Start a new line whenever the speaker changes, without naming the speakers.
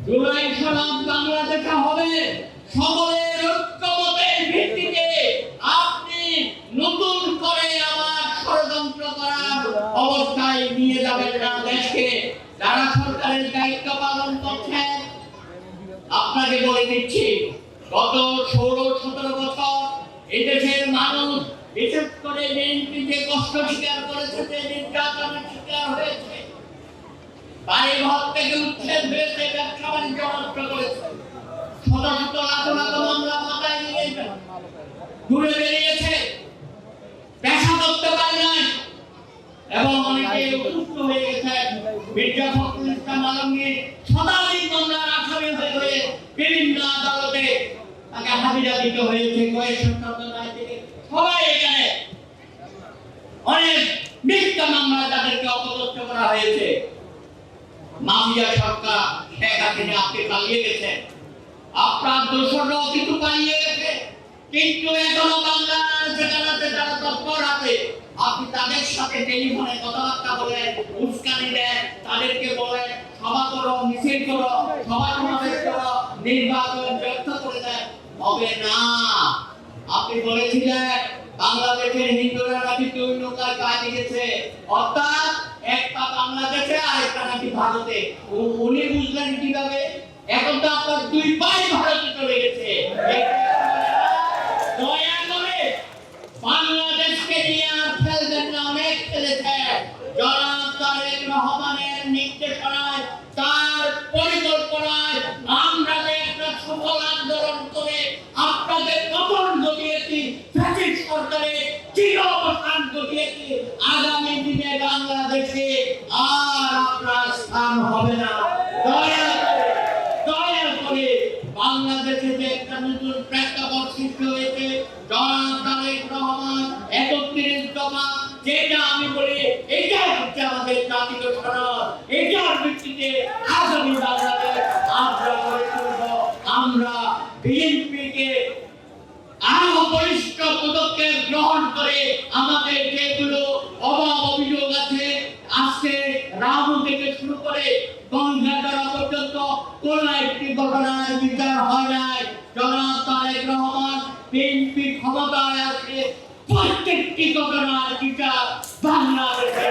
জুলাই সনদ বাংলাদেশে হবে সকলের ঐক্যমতের ভিত্তিতে। আপনি নতুন করে আবার ষড়যন্ত্র করার অবস্থায় নিয়ে যাবেন না দেশকে। যারা সরকারের দায়িত্ব পালন করছেন, আপনাকে বলে দিচ্ছি, গত 16-17 বছর এই দেশের মানুষ, বিশেষ করে বিএনপি যে কষ্ট স্বীকার করেছে, যে নির্যাতনের শিকার হয়েছে, বাড়ি ঘর থেকে উচ্ছেদ হয়েছে, ব্যবসা বাণিজ্য নষ্ট করেছে, শত শত লাখ লাখ মামলা মাথায় নিয়ে ঘুরে বেরিয়েছে, পেশা করতে পারে নাই, এবং অনেকে অসুস্থ হয়ে গেছে। মির্জা ফখরুল ইসলাম আলমগীর শতাধিক মামলার আসামি হয়ে বিভিন্ন আদালতে তাকে হাজিরা দিতে হয়েছে। সবাই এখানে অনেক মিথ্যা মামলা তাদেরকে অপদস্থ করা হয়েছে। মাফিয়া সরকার শেখ হাসিনা, আপনি পালিয়ে গেছেন, আপনার দোসররাও কিন্তু পালিয়ে গেছে, কিন্তু এখনো বাংলাদেশে যারা তৎপর আছে, আপনি তাদের সাথে টেলিফোনে কথাবার্তা বলেন, উস্কানি দেন, তাদেরকে বলেন সভা করো, মিছিল করো, সভা সমাবেশ করো, নির্বাচন ব্যর্থ করে দেন। হবে না। আপনি বলেছিলেন বাংলাদেশের হিন্দুরা নাকি দুই নৌকায় কাজে গেছে, অর্থাৎ একটা বাংলাদেশে আর একটা নাকি ভারতে। উনি বুঝলেন কিভাবে? এখন তো আপনার দুই পাই ভারতে চলে গেছে। দয়া করে বাংলাদেশকে নিয়ে আর খেলবেন না, অনেক খেলেছে। জনাব তারেক রহমানের নির্দেশনায়, তার পরিকল্পনায় আমরা একটা সফল আন্দোলন করে আপনাদের পতন ঘটিয়েছি, ফ্যাসিস্ট সরকারের চির অবসান ঘটিয়েছি। আগামী দিনে বাংলাদেশে আর আপনার স্থান হবে না। দয়া করে বাংলাদেশে যে একটা নতুন প্রেক্ষাপট সৃষ্টি হয়েছে, জনাব তারেক রহমান ৩১ দফা, যেটা আমি বলি এটা হচ্ছে আমাদের জাতীয় সনদ। এটার ভিত্তিতে আগামী বাংলাদেশ আমরা গড়ে তুলব। আমরা বিএনপিকে আরো বলিষ্ঠ পদক্ষেপ গ্রহণ করে আমাদের যেগুলো অভাব অভিযোগ আছে, আজকে রামু থেকে শুরু করে গঙ্গাধরা পর্যন্ত কোন একটি ঘটনার বিচার হয় নাই। জনাব তারেক রহমান বিএনপি ক্ষমতায় আসলে প্রত্যেকটি ঘটনার বিচার বাংলাদেশে